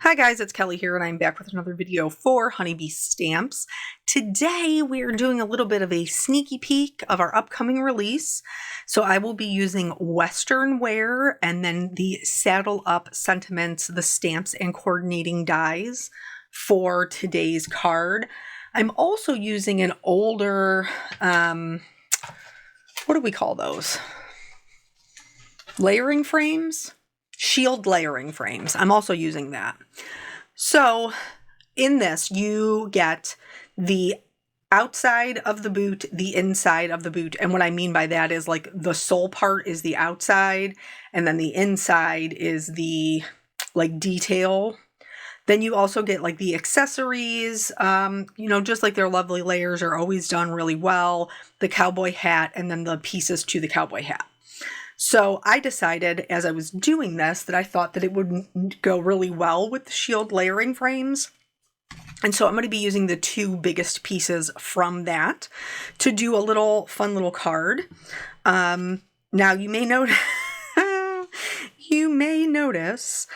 Hi guys, it's Kelly here and I'm back with another video for Honeybee Stamps. Today we are doing a little bit of a sneaky peek of our upcoming release. So I will be using Western wear and then the Saddle Up Sentiments, the stamps and coordinating dies for today's card. I'm also using an older, what do we call those? Layering frames? Shield layering frames. I'm also using that. So in this, you get the outside of the boot, the inside of the boot. And what I mean by that is like the sole part is the outside and then the inside is the like detail. Then you also get like the accessories, just like their lovely layers are always done really well, the cowboy hat, and then the pieces to the cowboy hat. So I decided as I was doing this that I thought that it would go really well with the shield layering frames. And so I'm going to be using the two biggest pieces from that to do a little fun little card. Now you may notice,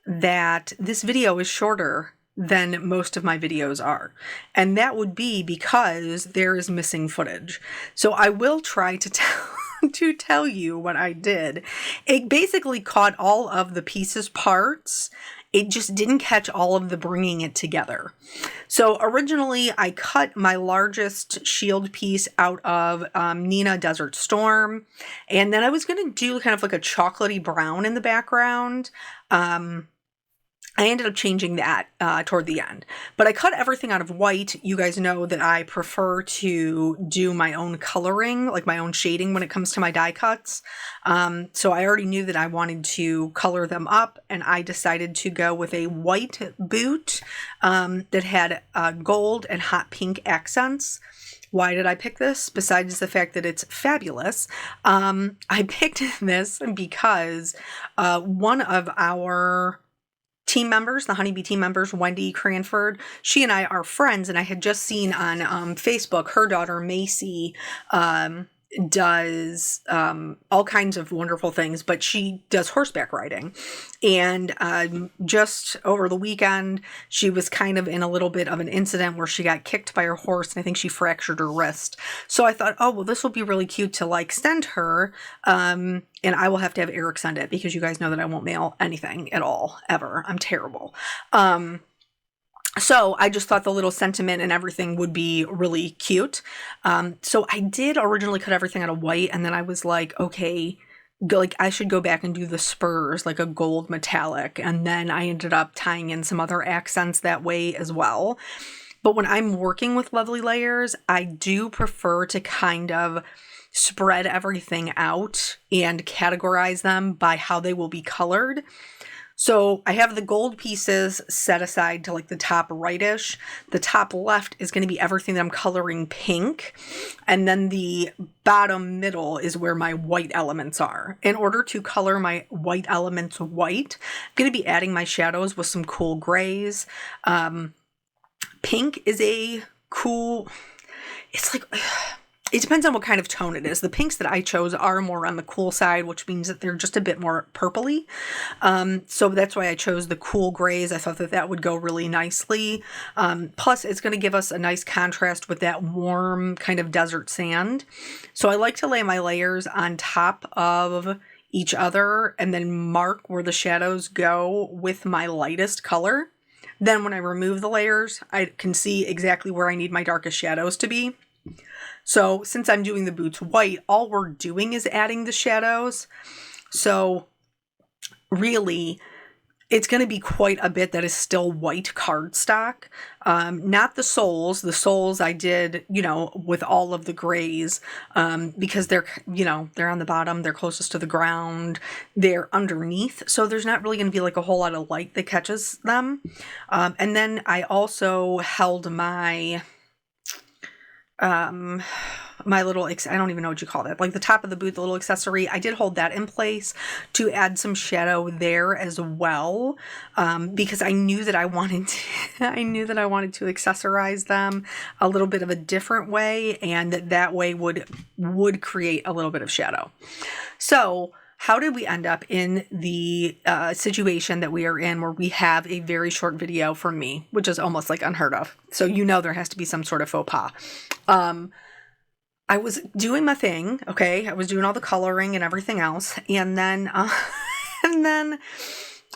that this video is shorter than most of my videos are. And that would be because there is missing footage. So I will try to tell you what I did. It basically caught all of the pieces parts. It just didn't catch all of the bringing it together. So originally I cut my largest shield piece out of Nina Desert Storm. And then I was going to do kind of like a chocolatey brown in the background. I ended up changing that toward the end. But I cut everything out of white. You guys know that I prefer to do my own coloring, like my own shading when it comes to my die cuts. So I already knew that I wanted to color them up, and I decided to go with a white boot that had gold and hot pink accents. Why did I pick this? Besides the fact that it's fabulous, I picked this because one of our team members, the Honeybee team members, Wendy Cranford, she and I are friends, and I had just seen on Facebook her daughter Macy does all kinds of wonderful things, but she does horseback riding. And just over the weekend, she was kind of in a little bit of an incident where she got kicked by her horse, and I think she fractured her wrist. So I thought, oh, well, this will be really cute to like send her. And I will have to have Eric send it because you guys know that I won't mail anything at all, ever. I'm terrible. So I just thought the little sentiment and everything would be really cute. So I did originally cut everything out of white, and then I was like, okay, I should go back and do the spurs, like a gold metallic. And then I ended up tying in some other accents that way as well. But when I'm working with lovely layers, I do prefer to kind of spread everything out and categorize them by how they will be colored. So I have the gold pieces set aside to like the top rightish. The top left is going to be everything that I'm coloring pink. And then the bottom middle is where my white elements are. In order to color my white elements white, I'm going to be adding my shadows with some cool grays. Pink is a cool, it's like, it depends on what kind of tone it is. The pinks that I chose are more on the cool side, which means that they're just a bit more purpley. So that's why I chose the cool grays. I thought that that would go really nicely. Plus, it's going to give us a nice contrast with that warm kind of desert sand. So I like to lay my layers on top of each other and then mark where the shadows go with my lightest color. Then when I remove the layers, I can see exactly where I need my darkest shadows to be. So since I'm doing the boots white, all we're doing is adding the shadows. So really, it's going to be quite a bit that is still white cardstock. Not the soles. The soles I did, with all of the grays, because they're on the bottom. They're closest to the ground. They're underneath. So there's not really going to be like a whole lot of light that catches them. And then I also held my my little, I don't even know what you call that, like the top of the boot, the little accessory. I did hold that in place to add some shadow there as well, because I knew that I wanted to, to accessorize them a little bit of a different way, and that way would create a little bit of shadow. So how did we end up in the situation that we are in where we have a very short video from me, which is almost like unheard of. So there has to be some sort of faux pas. I was doing my thing, okay? I was doing all the coloring and everything else. And then,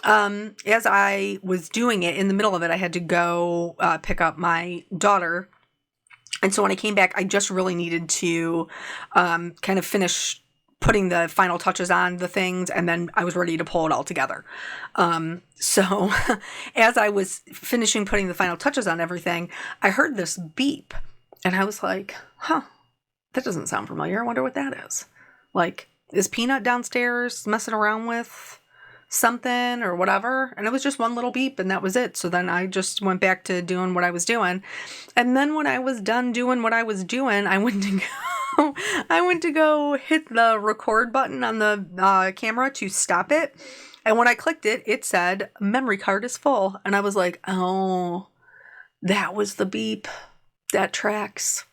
as I was doing it, in the middle of it, I had to go pick up my daughter. And so when I came back, I just really needed to kind of finish putting the final touches on the things, and then I was ready to pull it all together. So as I was finishing putting the final touches on everything, I heard this beep, and I was like, that doesn't sound familiar. I wonder what that is. Like, is Peanut downstairs messing around with something or whatever? And it was just one little beep, and that was it. So then I just went back to doing what I was doing. And then when I was done doing what I was doing, I went to go hit the record button on the camera to stop it. And when I clicked it, it said memory card is full. And I was like, oh, that was the beep. That tracks.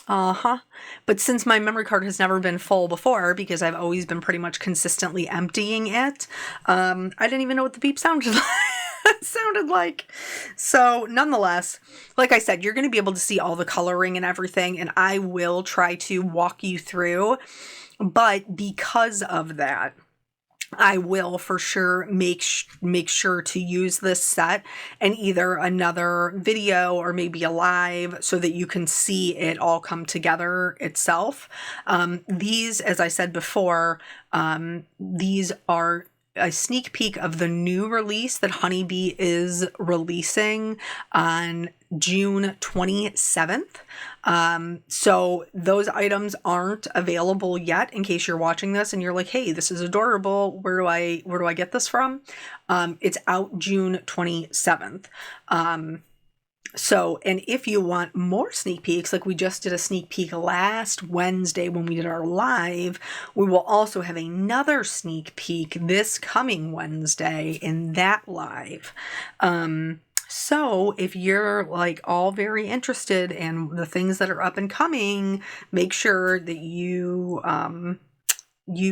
But since my memory card has never been full before, because I've always been pretty much consistently emptying it, I didn't even know what the beep sounded like. So nonetheless, like I said, you're going to be able to see all the coloring and everything, and I will try to walk you through. But because of that, I will for sure make sure to use this set in either another video or maybe a live so that you can see it all come together itself. These, as I said before, these are a sneak peek of the new release that Honeybee is releasing on June 27th. So those items aren't available yet, in case you're watching this and you're like, hey, this is adorable. Where do I get this from? It's out June 27th. So, and if you want more sneak peeks, like we just did a sneak peek last Wednesday when we did our live, we will also have another sneak peek this coming Wednesday in that live. So if you're like all very interested in the things that are up and coming, make sure that you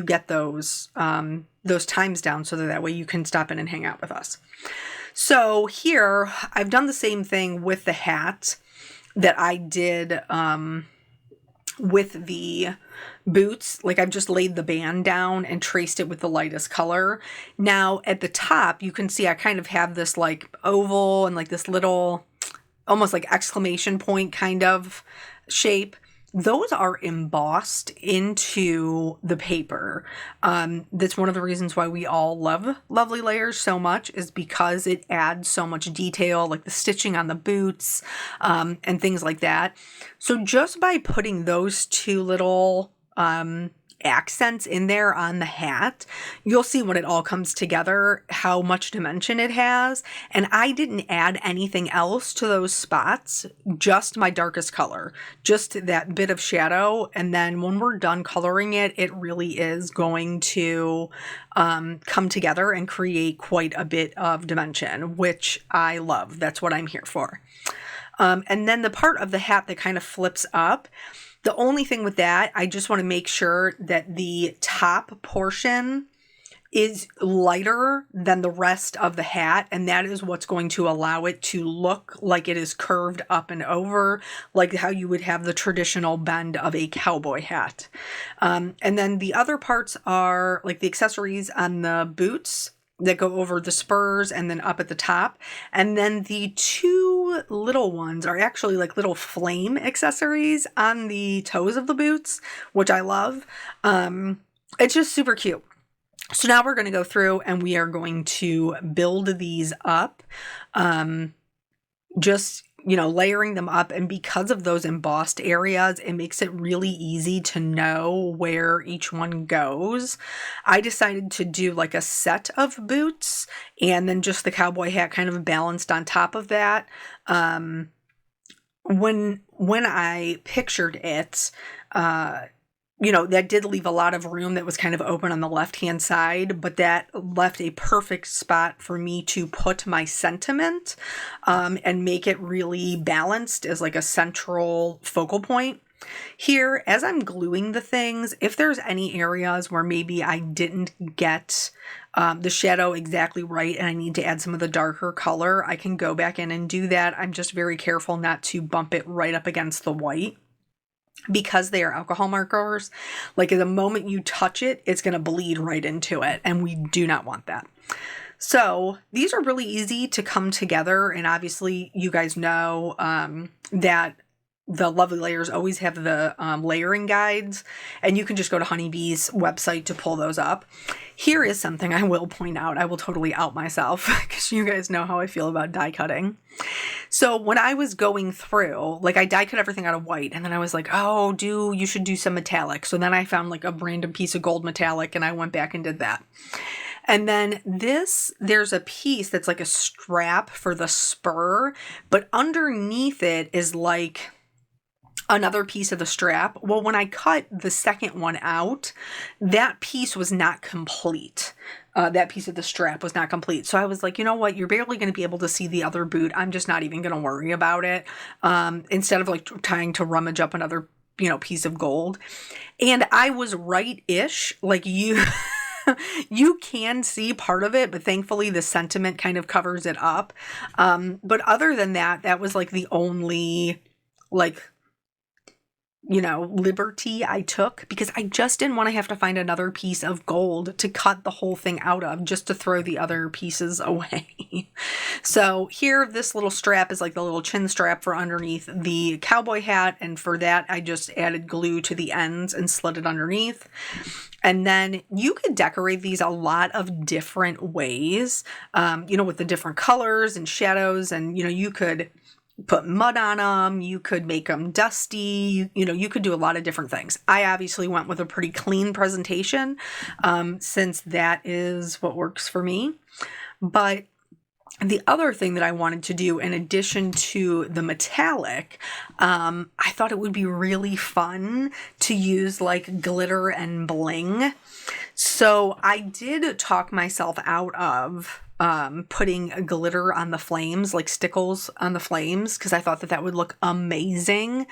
get those times down so that way you can stop in and hang out with us. So here, I've done the same thing with the hat that I did with the boots. Like, I've just laid the band down and traced it with the lightest color. Now, at the top, you can see I kind of have this like oval and like this little, almost like exclamation point kind of shape. Those are embossed into the paper. That's one of the reasons why we all love Lovely Layers so much, is because it adds so much detail, like the stitching on the boots, and things like that. So just by putting those two little accents in there on the hat, you'll see when it all comes together how much dimension it has. And I didn't add anything else to those spots, just my darkest color, just that bit of shadow. And then when we're done coloring it, it really is going to come together and create quite a bit of dimension, which I love. That's what I'm here for. And then the part of the hat that kind of flips up, the only thing with that, I just want to make sure that the top portion is lighter than the rest of the hat, and that is what's going to allow it to look like it is curved up and over, like how you would have the traditional bend of a cowboy hat. And then the other parts are like the accessories on the boots that go over the spurs and then up at the top. And then the two little ones are actually like little flame accessories on the toes of the boots, which I love. It's just super cute. So now we're going to go through and we are going to build these up. Just, layering them up. And because of those embossed areas, it makes it really easy to know where each one goes. I decided to do like a set of boots and then just the cowboy hat kind of balanced on top of that. When I pictured it, that did leave a lot of room that was kind of open on the left-hand side, but that left a perfect spot for me to put my sentiment and make it really balanced as like a central focal point. Here, as I'm gluing the things, if there's any areas where maybe I didn't get the shadow exactly right and I need to add some of the darker color, I can go back in and do that. I'm just very careful not to bump it right up against the white because they are alcohol markers. Like the moment you touch it, it's going to bleed right into it, and we do not want that. So these are really easy to come together, and obviously you guys know that the Lovely Layers always have the layering guides, and you can just go to Honeybee's website to pull those up. Here is something I will point out. I will totally out myself because you guys know how I feel about die cutting. So when I was going through, like I die cut everything out of white, and then I was like, oh, you should do some metallic. So then I found like a random piece of gold metallic, and I went back and did that. And then there's a piece that's like a strap for the spur, but underneath it is like another piece of the strap. Well, when I cut the second one out, that piece was not complete. That piece of the strap was not complete. So I was like, you know what? You're barely going to be able to see the other boot. I'm just not even going to worry about it. Instead of like trying to rummage up another, piece of gold. And I was right-ish. Like you can see part of it, but thankfully the sentiment kind of covers it up. But other than that, that was like the only liberty I took, because I just didn't want to have to find another piece of gold to cut the whole thing out of just to throw the other pieces away. So here, this little strap is like the little chin strap for underneath the cowboy hat. And for that, I just added glue to the ends and slid it underneath. And then you could decorate these a lot of different ways, with the different colors and shadows. And, you could put mud on them, you could make them dusty, you could do a lot of different things. I obviously went with a pretty clean presentation, since that is what works for me. But the other thing that I wanted to do, in addition to the metallic, I thought it would be really fun to use like glitter and bling. So I did talk myself out of putting glitter on the flames, like stickles on the flames, because I thought that would look amazing.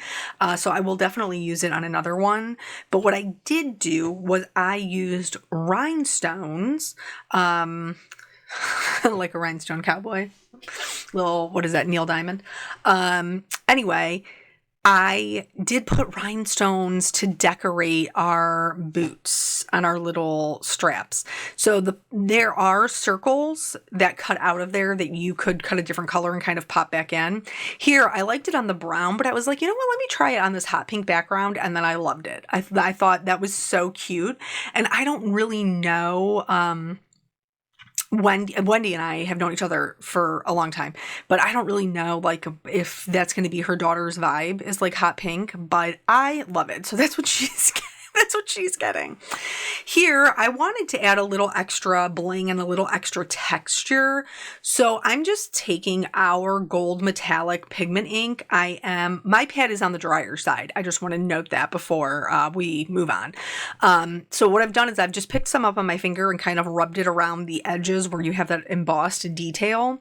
So I will definitely use it on another one. But what I did do was I used rhinestones, like a rhinestone cowboy. What is that, Neil Diamond? Anyway, I did put rhinestones to decorate our boots on our little straps. So there are circles that cut out of there that you could cut a different color and kind of pop back in. Here, I liked it on the brown, but I was like, you know what, let me try it on this hot pink background. And then I loved it. I thought that was so cute. And I don't really know, Wendy and I have known each other for a long time, but I don't really know like if that's going to be her daughter's vibe, is like hot pink, but I love it. So that's what she's getting. Here, I wanted to add a little extra bling and a little extra texture. So I'm just taking our gold metallic pigment ink. My pad is on the drier side. I just want to note that before we move on. So what I've done is I've just picked some up on my finger and kind of rubbed it around the edges where you have that embossed detail.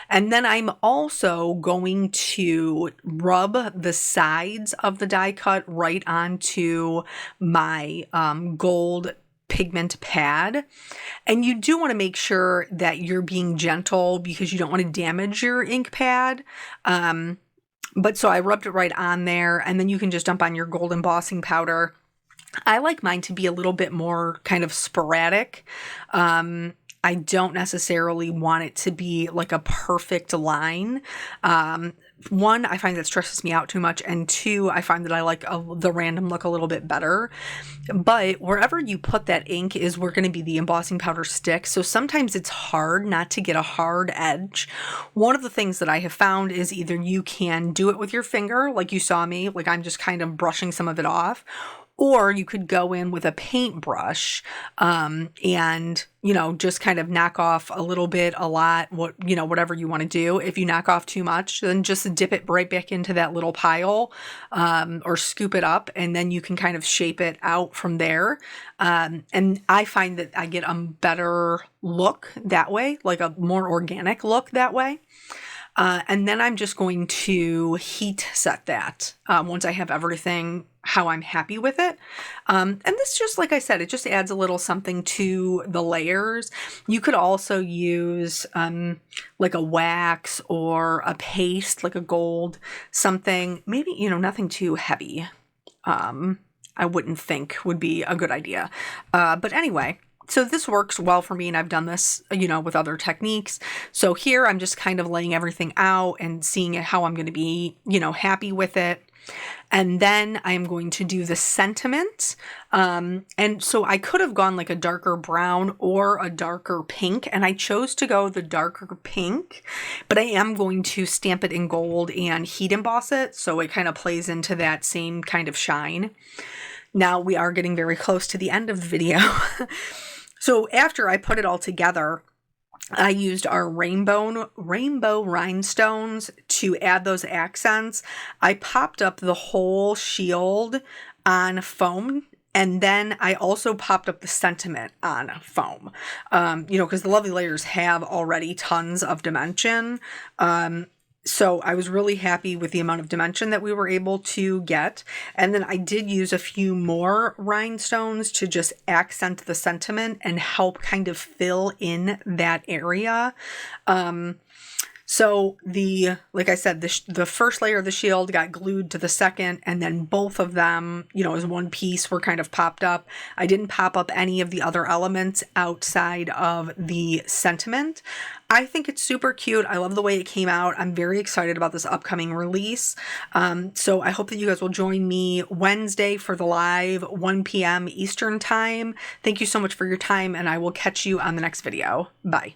And then I'm also going to rub the sides of the die cut right onto my gold pigment pad. And you do want to make sure that you're being gentle because you don't want to damage your ink pad. But so I rubbed it right on there, and then you can just dump on your gold embossing powder. I like mine to be a little bit more kind of sporadic. I don't necessarily want it to be like a perfect line. One, I find that stresses me out too much. And two, I find that I like the random look a little bit better. But wherever you put that ink is where going to be the embossing powder stick. So sometimes it's hard not to get a hard edge. One of the things that I have found is either you can do it with your finger, like you saw me, like I'm just kind of brushing some of it off. Or you could go in with a paintbrush, and, just kind of knock off a little bit, a lot, whatever you want to do. If you knock off too much, then just dip it right back into that little pile, or scoop it up, and then you can kind of shape it out from there. And I find that I get a better look that way, like a more organic look that way. And then I'm just going to heat set that once I have everything how I'm happy with it. And this, just like I said, it just adds a little something to the layers. You could also use like a wax or a paste, like a gold something, maybe, you know, nothing too heavy. I wouldn't think would be a good idea. But anyway, so this works well for me, and I've done this, you know, with other techniques. So here I'm just kind of laying everything out and seeing how I'm going to be, you know, happy with it. And then I'm going to do the sentiment. And so I could have gone like a darker brown or a darker pink, and I chose to go the darker pink, but I am going to stamp it in gold and heat emboss it, so it kind of plays into that same kind of shine. Now we are getting very close to the end of the video. So after I put it all together, I used our rainbow rhinestones to add those accents. I popped up the whole shield on foam, and then I also popped up the sentiment on foam, you know, because the lovely layers have already tons of dimension. So I was really happy with the amount of dimension that we were able to get. And then I did use a few more rhinestones to just accent the sentiment and help kind of fill in that area. So like I said, the first layer of the shield got glued to the second, and then both of them, you know, as one piece were kind of popped up. I didn't pop up any of the other elements outside of the sentiment. I think it's super cute. I love the way it came out. I'm very excited about this upcoming release. So I hope that you guys will join me Wednesday for the live, 1 p.m. Eastern time. Thank you so much for your time, and I will catch you on the next video. Bye.